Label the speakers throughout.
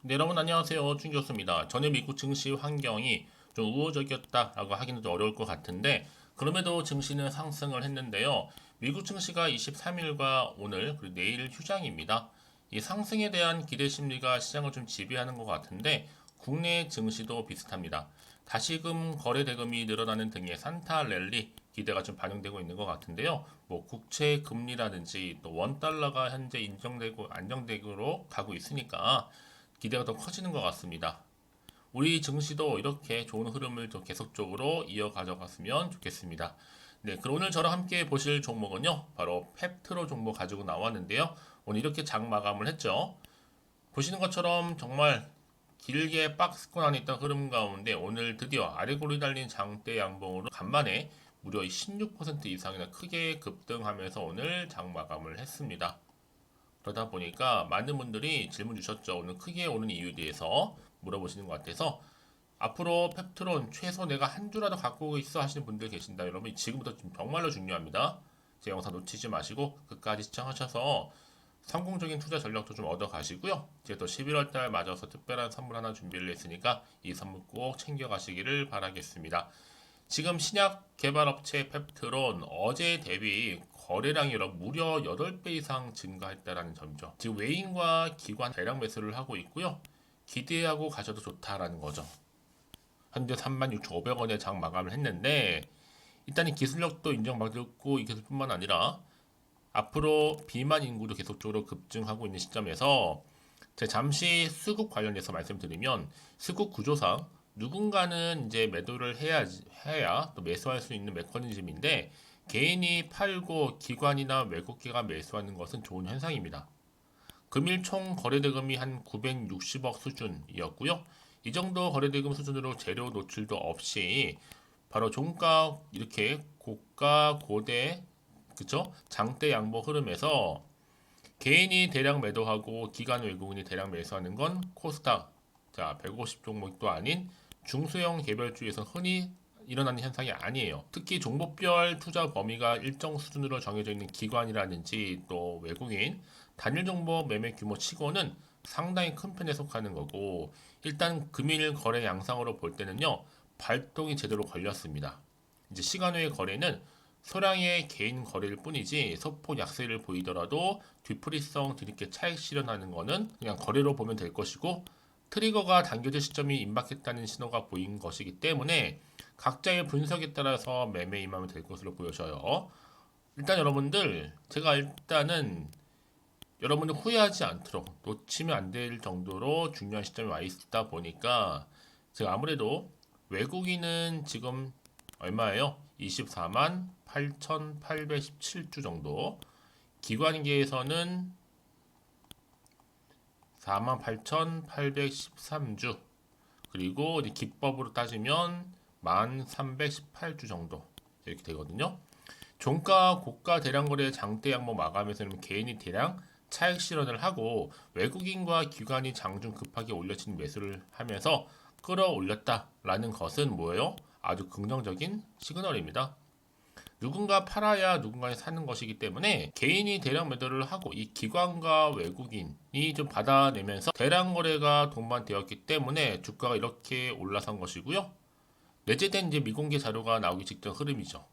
Speaker 1: 네, 여러분 안녕하세요. 준 교수입니다. 전에 미국 증시 환경이 좀 우호적이었다라고 하기는 좀 어려울 것 같은데 그럼에도 증시는 상승을 했는데요. 미국 증시가 23일과 오늘 그리고 내일 휴장입니다. 이 상승에 대한 기대 심리가 시장을 좀 지배하는 것 같은데 국내 증시도 비슷합니다. 다시금 거래 대금이 늘어나는 등의 산타 랠리 기대가 좀 반영되고 있는 것 같은데요. 뭐 국채 금리라든지 또 원 달러가 현재 인정되고 안정되고 가고 있으니까 기대가 더 커지는 것 같습니다. 우리 증시도 이렇게 좋은 흐름을 좀 계속적으로 이어가져갔으면 좋겠습니다. 네, 그럼 오늘 저랑 함께 보실 종목은요, 바로 펩트로 종목 가지고 나왔는데요. 오늘 이렇게 장 마감을 했죠. 보시는 것처럼 정말 길게 박스권 안에 있던 흐름 가운데 오늘 드디어 아래골이 달린 장대 양봉으로 간만에 무려 16% 이상이나 크게 급등하면서 오늘 장 마감을 했습니다. 그러다 보니까 많은 분들이 질문 주셨죠. 오늘 크게 오른 이유에 대해서 물어보시는 것 같아서 앞으로 펩트론 최소 내가 한 주라도 갖고 있어 하시는 분들 계신다. 여러분 지금부터 정말로 중요합니다. 제 영상 놓치지 마시고 끝까지 시청하셔서 성공적인 투자 전략도 좀 얻어 가시고요. 이제 또 11월 달 맞아서 특별한 선물 하나 준비를 했으니까 이 선물 꼭 챙겨 가시기를 바라겠습니다. 지금 신약 개발업체 펩트론 어제 대비 거래량이 무려 8배 이상 증가했다는 점이죠. 지금 외인과 기관 대량 매수를 하고 있고요. 기대하고 가셔도 좋다라는 거죠. 현재 36,500원에 장 마감을 했는데 일단 이 기술력도 인정받고 이 기술뿐만 아니라 앞으로 비만 인구도 계속적으로 급증하고 있는 시점에서 제가 잠시 수급 관련해서 말씀드리면 수급 구조상 누군가는 이제 매도를 해야 또 매수할 수 있는 메커니즘인데 개인이 팔고 기관이나 외국계가 매수하는 것은 좋은 현상입니다. 금일 총 거래대금이 한 960억 수준이었고요. 이 정도 거래대금 수준으로 재료 노출도 없이 바로 종가 이렇게 고가 고대 그쵸? 장대 양보 흐름에서 개인이 대량 매도하고 기관 외국인이 대량 매수하는 건 코스닥 자 150 종목도 아닌 중소형 개별주에서 흔히 일어나는 현상이 아니에요. 특히 종목별 투자 범위가 일정 수준으로 정해져 있는 기관이라든지 또 외국인 단일 종목 매매 규모 치고는 상당히 큰 편에 속하는 거고 일단 금일 거래 양상으로 볼 때는요 발동이 제대로 걸렸습니다. 이제 시간 외의 거래는 소량의 개인 거래일 뿐이지 소폭 약세를 보이더라도 뒤풀이성 뒤늦게 차익 실현하는 것은 그냥 거래로 보면 될 것이고 트리거가 당겨질 시점이 임박했다는 신호가 보인 것이기 때문에 각자의 분석에 따라서 매매 임하면 될 것으로 보여져요. 일단 여러분들 제가 일단은 여러분들 후회하지 않도록 놓치면 안 될 정도로 중요한 시점에 와 있다 보니까 제가 아무래도 외국인은 지금 얼마예요? 24만 8,817주 정도. 기관계에서는 48,813주. 그리고 이제 기법으로 따지면 1,318주 정도 이렇게 되거든요. 종가 고가 대량 거래 장대 양목 마감에서는 개인이 대량 차익 실현을 하고 외국인과 기관이 장중 급하게 올려친 매수를 하면서 끌어올렸다라는 것은 뭐예요? 아주 긍정적인 시그널입니다. 누군가 팔아야 누군가 사는 것이기 때문에 개인이 대량 매도를 하고 이 기관과 외국인이 좀 받아내면서 대량 거래가 동반되었기 때문에 주가가 이렇게 올라선 것이고요. 내재된 이제 미공개 자료가 나오기 직전 흐름이죠.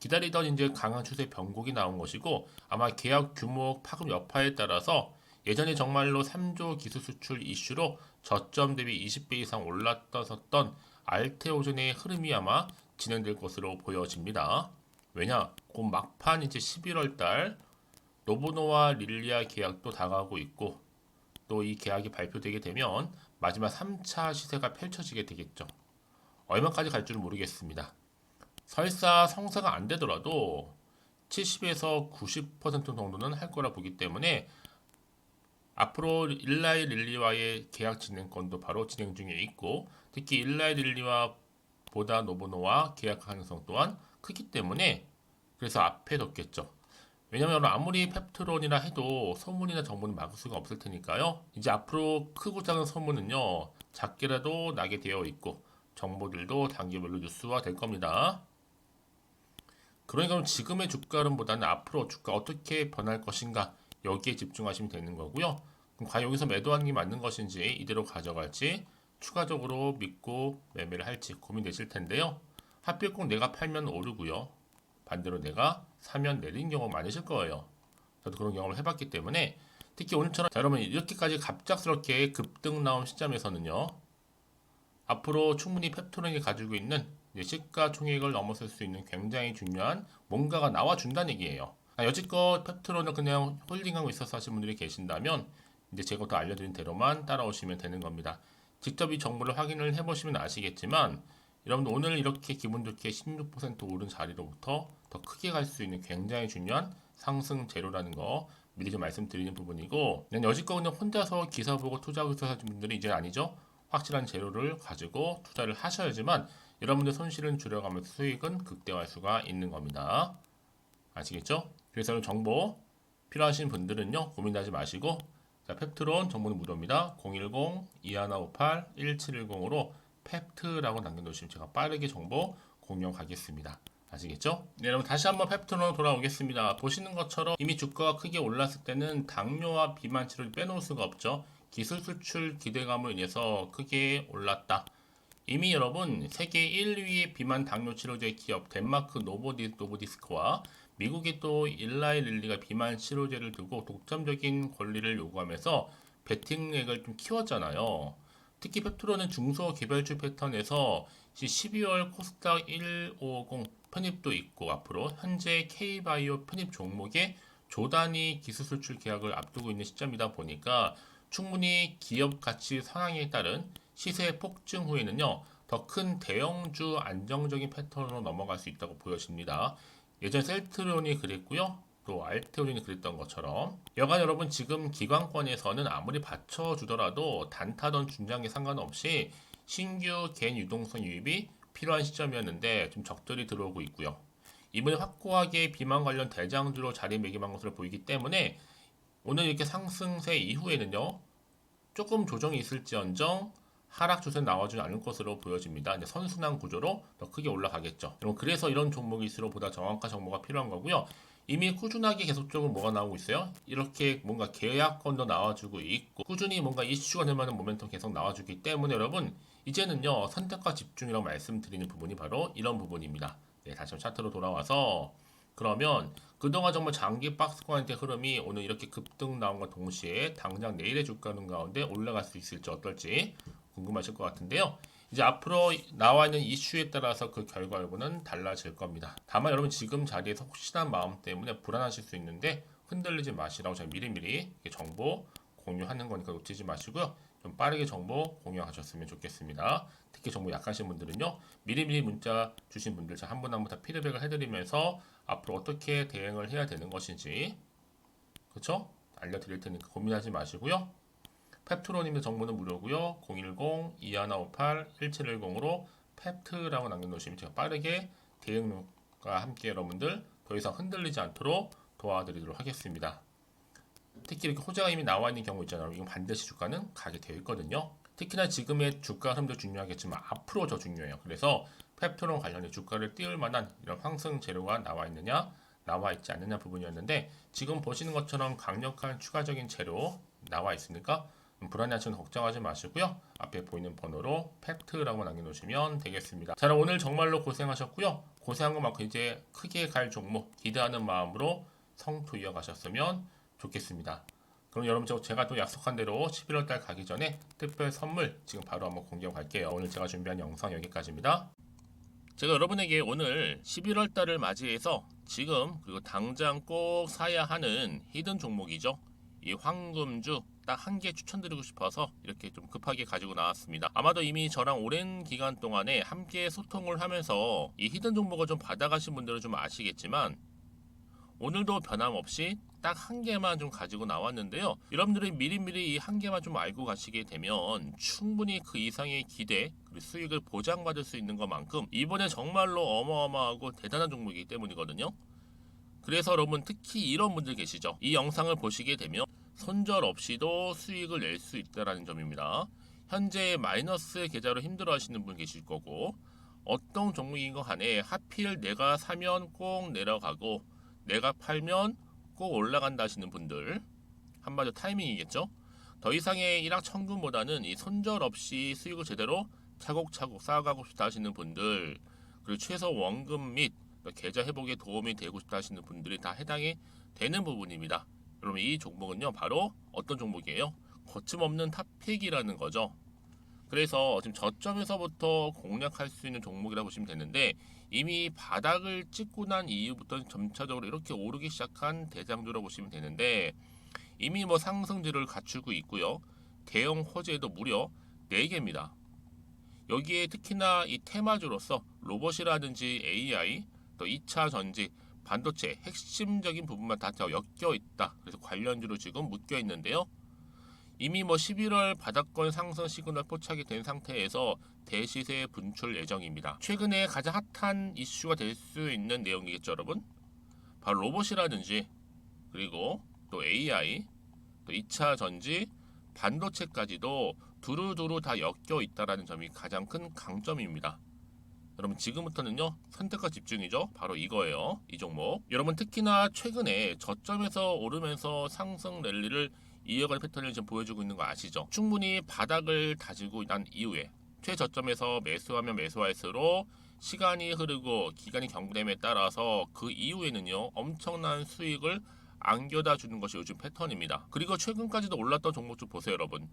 Speaker 1: 기다리던 이제 강한 추세 변곡이 나온 것이고 아마 계약 규모 파급 여파에 따라서 예전에 정말로 3조 기술 수출 이슈로 저점 대비 20배 이상 올랐던 알테오젠의 흐름이 아마 진행될 것으로 보여집니다. 왜냐? 곧 막판 이제 11월 달 노보노와 릴리아 계약도 다가오고 있고 또 이 계약이 발표되게 되면 마지막 3차 시세가 펼쳐지게 되겠죠. 얼마까지 갈 줄은 모르겠습니다. 설사 성사가 안 되더라도 70에서 90% 정도는 할 거라 보기 때문에 앞으로 일라이 릴리와의 계약 진행권도 바로 진행 중에 있고 특히 일라이 릴리와 보다 노보노와 계약 가능성 또한 크기 때문에 그래서 앞에 뒀겠죠. 왜냐면 아무리 펩트론이라 해도 소문이나 정보는 막을 수가 없을 테니까요. 이제 앞으로 크고 작은 소문은요 작게라도 나게 되어 있고 정보들도 단계별로 뉴스화 될 겁니다. 그러니까 지금의 주가 흐름보다는 앞으로 주가 어떻게 변할 것인가 여기에 집중하시면 되는 거고요. 그럼 과연 여기서 매도하는 게 맞는 것인지 이대로 가져갈지 추가적으로 믿고 매매를 할지 고민되실 텐데요. 하필 꼭 내가 팔면 오르고요. 반대로 내가 사면 내린 경우 많으실 거예요. 저도 그런 경험을 해봤기 때문에 특히 오늘처럼 자, 여러분 이렇게까지 갑작스럽게 급등 나온 시점에서는요. 앞으로 충분히 펩토론이 가지고 있는 시가총액을 넘어설 수 있는 굉장히 중요한 뭔가가 나와준다는 얘기예요. 여지껏 펩토론을 그냥 홀딩하고 있어서 하신 분들이 계신다면 이제 제가 더 알려드린 대로만 따라오시면 되는 겁니다. 직접 이 정보를 확인을 해보시면 아시겠지만 여러분들 오늘 이렇게 기분 좋게 16% 오른 자리로부터 더 크게 갈 수 있는 굉장히 중요한 상승 재료라는 거 미리 좀 말씀드리는 부분이고 여지껏 그냥 혼자서 기사 보고 투자하고 있어서 하신 분들이 이제 아니죠. 확실한 재료를 가지고 투자를 하셔야지만 여러분들 손실은 줄여가면서 수익은 극대화할 수가 있는 겁니다. 아시겠죠? 그래서 정보 필요하신 분들은요 고민하지 마시고 자, 펩트론 정보는 무료입니다. 010-2158-1710으로 펩트라고 남겨놓으시면 제가 빠르게 정보 공유하겠습니다. 아시겠죠? 네, 여러분 다시 한번 펩트론으로 돌아오겠습니다. 보시는 것처럼 이미 주가가 크게 올랐을 때는 당뇨와 비만 치료를 빼놓을 수가 없죠. 기술 수출 기대감으로 인해서 크게 올랐다. 이미 여러분 세계 1위의 비만 당뇨 치료제 기업 덴마크 노보디스크와 미국의 또 일라이 릴리가 비만 치료제를 두고 독점적인 권리를 요구하면서 베팅액을 좀 키웠잖아요. 특히 펩토론은 중소개별주 패턴에서 12월 코스닥 150 편입도 있고 앞으로 현재 K바이오 편입 종목의 조단위 기술 수출 계약을 앞두고 있는 시점이다 보니까 충분히 기업 가치 상향에 따른 시세 폭증 후에는요 더 큰 대형주 안정적인 패턴으로 넘어갈 수 있다고 보여집니다. 예전 셀트론이 그랬고요. 또 알테올린이 그랬던 것처럼 여간 여러분 지금 기관권에서는 아무리 받쳐주더라도 단타던 중장기 상관없이 신규 개인 유동성 유입이 필요한 시점이었는데 좀 적절히 들어오고 있고요. 이번에 확고하게 비만 관련 대장주로 자리매김한 것으로 보이기 때문에 오늘 이렇게 상승세 이후에는요. 조금 조정이 있을지언정 하락 추세 나와주지 않을 것으로 보여집니다. 이제 선순환 구조로 더 크게 올라가겠죠. 그래서 이런 종목일수록 보다 정확한 정보가 필요한 거고요. 이미 꾸준하게 계속적으로 뭐가 나오고 있어요? 이렇게 뭔가 계약건도 나와주고 있고 꾸준히 뭔가 이슈가 될 만한 모멘텀 계속 나와주기 때문에 여러분 이제는요 선택과 집중이라고 말씀드리는 부분이 바로 이런 부분입니다. 네, 다시 한번 차트로 돌아와서 그러면 그동안 정말 장기 박스권의 흐름이 오늘 이렇게 급등 나온과 동시에 당장 내일의 주가는 가운데 올라갈 수 있을지 어떨지 궁금하실 것 같은데요. 이제 앞으로 나와 있는 이슈에 따라서 그 결과 여부는 달라질 겁니다. 다만 여러분 지금 자리에서 혹시나 마음 때문에 불안하실 수 있는데 흔들리지 마시라고 제가 미리미리 정보 공유하는 거니까 놓치지 마시고요. 좀 빠르게 정보 공유하셨으면 좋겠습니다. 특히 정보 약하신 분들은요. 미리미리 문자 주신 분들 제가 한 분 한 분 다 피드백을 해드리면서 앞으로 어떻게 대응을 해야 되는 것인지 그렇죠? 알려드릴 테니까 고민하지 마시고요. 펩트론님의 정보는 무료고요. 010-2158-1710으로 펩트라고 남겨놓으시면 제가 빠르게 대응과 함께 여러분들 더 이상 흔들리지 않도록 도와드리도록 하겠습니다. 특히 이렇게 호재가 이미 나와 있는 경우 있잖아요. 이건 반드시 주가는 가게 되어 있거든요. 특히나 지금의 주가 흐름도 중요하겠지만 앞으로 더 중요해요. 그래서 펩토론 관련해 주가를 띄울 만한 이런 상승 재료가 나와 있느냐 나와 있지 않느냐 부분이었는데 지금 보시는 것처럼 강력한 추가적인 재료 나와 있으니까 불안해하시면 걱정하지 마시고요. 앞에 보이는 번호로 팩트라고 남겨놓으시면 되겠습니다. 자, 오늘 정말로 고생하셨고요. 고생한 것만큼 이제 크게 갈 종목 기대하는 마음으로 성투 이어가셨으면 좋겠습니다. 그럼 여러분 제가 또 약속한 대로 11월달 가기 전에 특별 선물 지금 바로 한번 공개하고 갈게요. 오늘 제가 준비한 영상 여기까지입니다. 제가 여러분에게 오늘 11월달을 맞이해서 지금 그리고 당장 꼭 사야 하는 히든 종목이죠. 이 황금주 딱 한 개 추천드리고 싶어서 이렇게 좀 급하게 가지고 나왔습니다. 아마도 이미 저랑 오랜 기간 동안에 함께 소통을 하면서 이 히든 종목을 좀 받아가신 분들은 좀 아시겠지만 오늘도 변함없이 딱 한 개만 좀 가지고 나왔는데요. 여러분들이 미리미리 이 한 개만 좀 알고 가시게 되면 충분히 그 이상의 기대 그리고 수익을 보장받을 수 있는 것만큼 이번에 정말로 어마어마하고 대단한 종목이기 때문이거든요. 그래서 여러분 특히 이런 분들 계시죠. 이 영상을 보시게 되면 손절 없이도 수익을 낼 수 있다는 점입니다. 현재 마이너스 계좌로 힘들어 하시는 분 계실 거고 어떤 종목인 거 간에 하필 내가 사면 꼭 내려가고 내가 팔면 꼭 올라간다 하시는 분들 한마디로 타이밍이겠죠. 더 이상의 일확천금보다는 이 손절 없이 수익을 제대로 차곡차곡 쌓아가고 싶다 하시는 분들, 그리고 최소 원금 및 계좌 회복에 도움이 되고 싶다 하시는 분들이 다 해당이 되는 부분입니다. 여러분 이 종목은요 바로 어떤 종목이에요? 거침없는 탑픽이라는 거죠. 그래서 지금 저점에서부터 공략할 수 있는 종목이라고 보시면 되는데, 이미 바닥을 찍고 난 이후부터 점차적으로 이렇게 오르기 시작한 대장주라고 보시면 되는데, 이미 뭐 상승지를 갖추고 있고요. 대형 호재도 무려 4개입니다. 여기에 특히나 이 테마주로서 로봇이라든지 AI, 또 2차 전지, 반도체 핵심적인 부분만 다 엮여 있다. 그래서 관련주로 지금 묶여 있는데요. 이미 뭐 11월 바닥권 상승 시그널 포착이 된 상태에서 대시세 분출 예정입니다. 최근에 가장 핫한 이슈가 될 수 있는 내용이겠죠, 여러분? 바로 로봇이라든지, 그리고 또 AI, 또 2차 전지, 반도체까지도 두루두루 다 엮여 있다는 점이 가장 큰 강점입니다. 여러분 지금부터는요 선택과 집중이죠. 바로 이거예요. 이 종목. 여러분 특히나 최근에 저점에서 오르면서 상승 랠리를 이어가는 패턴을 지금 보여주고 있는 거 아시죠? 충분히 바닥을 다지고 난 이후에 최저점에서 매수하면 매수할수록 시간이 흐르고 기간이 경과됨에 따라서 그 이후에는요 엄청난 수익을 안겨다 주는 것이 요즘 패턴입니다. 그리고 최근까지도 올랐던 종목 좀 보세요, 여러분.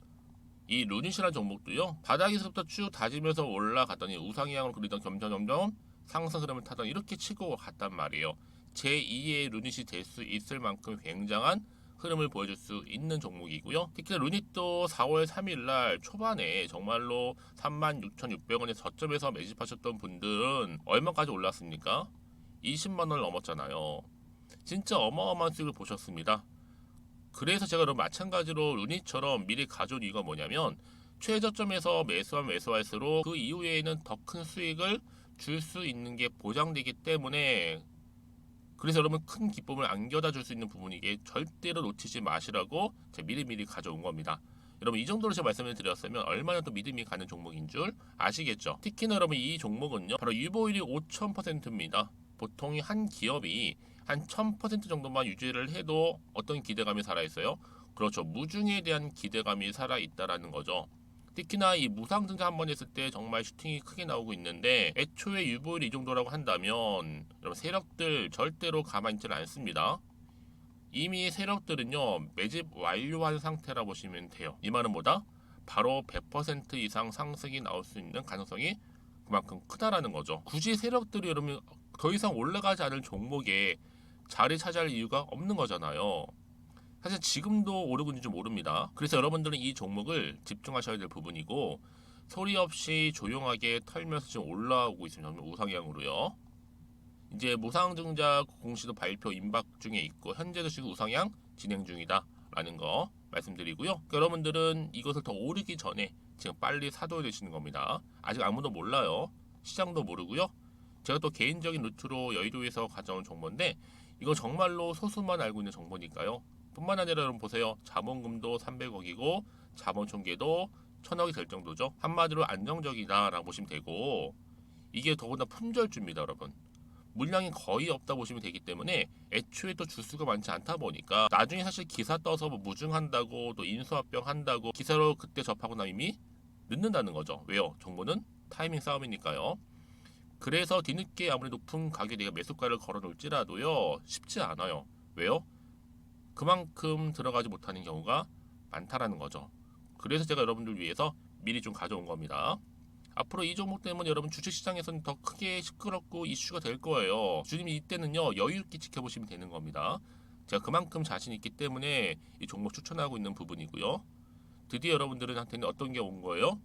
Speaker 1: 이 루닛이라는 종목도요 바닥에서부터 쭉 다지면서 올라갔더니 우상향으로 그리던 점점 상승 흐름을 타던 이렇게 치고 갔단 말이에요. 제2의 루닛이 될 수 있을 만큼 굉장한 흐름을 보여줄 수 있는 종목이고요. 특히 루닛도 4월 3일 날 초반에 정말로 36,600원의 저점에서 매집하셨던 분들은 얼마까지 올랐습니까? 20만 원을 넘었잖아요. 진짜 어마어마한 수익을 보셨습니다. 그래서 제가 그럼 마찬가지로 루닛처럼 미리 가져온 이유가 뭐냐면, 최저점에서 매수하면 매수할수록 그 이후에는 더 큰 수익을 줄 수 있는 게 보장되기 때문에, 그래서 여러분 큰 기쁨을 안겨다 줄 수 있는 부분이기에 절대로 놓치지 마시라고 제가 미리미리 가져온 겁니다. 여러분 이 정도로 제가 말씀을 드렸으면 얼마나 또 믿음이 가는 종목인 줄 아시겠죠? 특히나 여러분 이 종목은요 바로 유보율이 5000%입니다. 보통 한 기업이 한 1000% 정도만 유지를 해도 어떤 기대감이 살아있어요? 그렇죠. 무중에 대한 기대감이 살아있다라는 거죠. 특히나 이 무상증자 한 번 했을 때 정말 슈팅이 크게 나오고 있는데, 애초에 유보율이 이 정도라고 한다면 여러분 세력들 절대로 가만히 있지는 않습니다. 이미 세력들은요 매집 완료한 상태라 보시면 돼요. 이 말은 뭐다? 바로 100% 이상 상승이 나올 수 있는 가능성이 그만큼 크다라는 거죠. 굳이 세력들이 여러분 더 이상 올라가지 않을 종목에 자리 차지할 이유가 없는 거잖아요. 사실 지금도 오르고 있는지 모릅니다. 그래서 여러분들은 이 종목을 집중하셔야 될 부분이고, 소리 없이 조용하게 털면서 지금 올라오고 있습니다. 우상향으로요. 이제 무상증자 공시도 발표 임박 중에 있고, 현재도 지금 우상향 진행 중이다 라는 거 말씀드리고요. 그러니까 여러분들은 이것을 더 오르기 전에 지금 빨리 사둬야 되시는 겁니다. 아직 아무도 몰라요. 시장도 모르고요. 제가 또 개인적인 루트로 여의도에서 가져온 정보인데, 이거 정말로 소수만 알고 있는 정보니까요. 뿐만 아니라 여러분 보세요. 자본금도 300억이고 자본 총계도 1000억이 될 정도죠. 한마디로 안정적이다라고 보시면 되고, 이게 더구나 품절주입니다, 여러분. 물량이 거의 없다 보시면 되기 때문에 애초에 또 주수가 많지 않다 보니까 나중에 사실 기사 떠서 뭐 무증한다고 또 인수합병 한다고 기사로 그때 접하고 나면 이미 늦는다는 거죠. 왜요? 정보는 타이밍 싸움이니까요. 그래서 뒤늦게 아무리 높은 가격에 내가 매수가를 걸어 놓을지라도요 쉽지 않아요. 왜요? 그만큼 들어가지 못하는 경우가 많다라는 거죠. 그래서 제가 여러분들 위해서 미리 좀 가져온 겁니다. 앞으로 이 종목 때문에 여러분 주식시장에서는 더 크게 시끄럽고 이슈가 될 거예요. 주님이 이때는요 여유있게 지켜보시면 되는 겁니다. 제가 그만큼 자신 있기 때문에 이 종목 추천하고 있는 부분이고요. 드디어 여러분들한테는 어떤 게 온 거예요?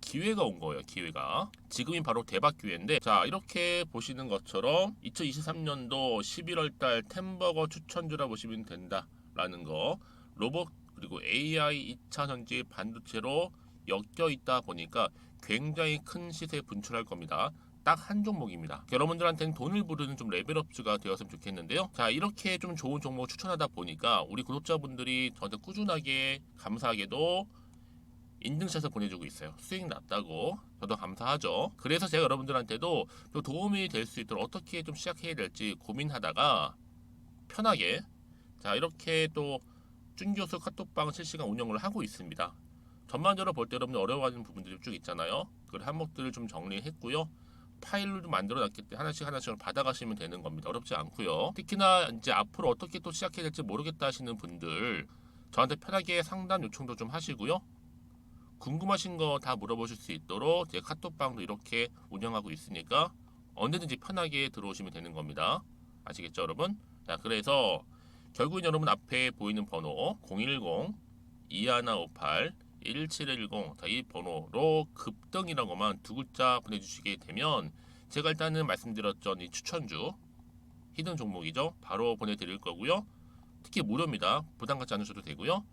Speaker 1: 기회가 온 거예요. 기회가. 지금이 바로 대박 기회인데, 자 이렇게 보시는 것처럼 2023년도 11월달 템버거 추천주라 보시면 된다라는 거. 로봇 그리고 AI 2차 전지 반도체로 엮여 있다 보니까 굉장히 큰 시세 분출할 겁니다. 딱 한 종목입니다. 여러분들한테는 돈을 부르는 좀 레벨업주가 되었으면 좋겠는데요. 자 이렇게 좀 좋은 종목 추천하다 보니까 우리 구독자분들이 저한테 꾸준하게 감사하게도 인증샷을 보내주고 있어요. 수익 났다고. 저도 감사하죠. 그래서 제가 여러분들한테도 또 도움이 될 수 있도록 어떻게 좀 시작해야 될지 고민하다가 편하게 자 이렇게 또 준교수 카톡방 실시간 운영을 하고 있습니다. 전반적으로 볼 때 여러분들 어려워하는 부분들이 쭉 있잖아요. 그 항목들을 좀 정리했고요. 파일로 좀 만들어 놨기 때문에 하나씩 받아가시면 되는 겁니다. 어렵지 않고요. 특히나 이제 앞으로 어떻게 또 시작해야 될지 모르겠다 하시는 분들 저한테 편하게 상담 요청도 좀 하시고요. 궁금하신 거 다 물어보실 수 있도록 제 카톡방도 이렇게 운영하고 있으니까 언제든지 편하게 들어오시면 되는 겁니다. 아시겠죠, 여러분? 자, 그래서 결국은 여러분 앞에 보이는 번호 010-2158-1710 이 번호로 급등이라고만 두 글자 보내주시게 되면 제가 일단은 말씀드렸던 이 추천주 히든 종목이죠. 바로 보내드릴 거고요. 특히 무료입니다. 부담 갖지 않으셔도 되고요.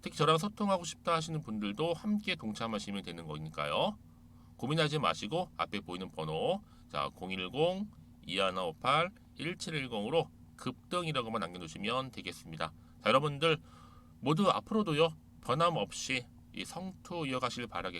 Speaker 1: 특히 저랑 소통하고 싶다 하시는 분들도 함께 동참하시면 되는 거니까요. 고민하지 마시고 앞에 보이는 번호 자 010-2158-1710으로 급등이라고만 남겨놓으시면 되겠습니다. 자, 여러분들 모두 앞으로도요 변함없이 이 성투 이어가실 바라겠고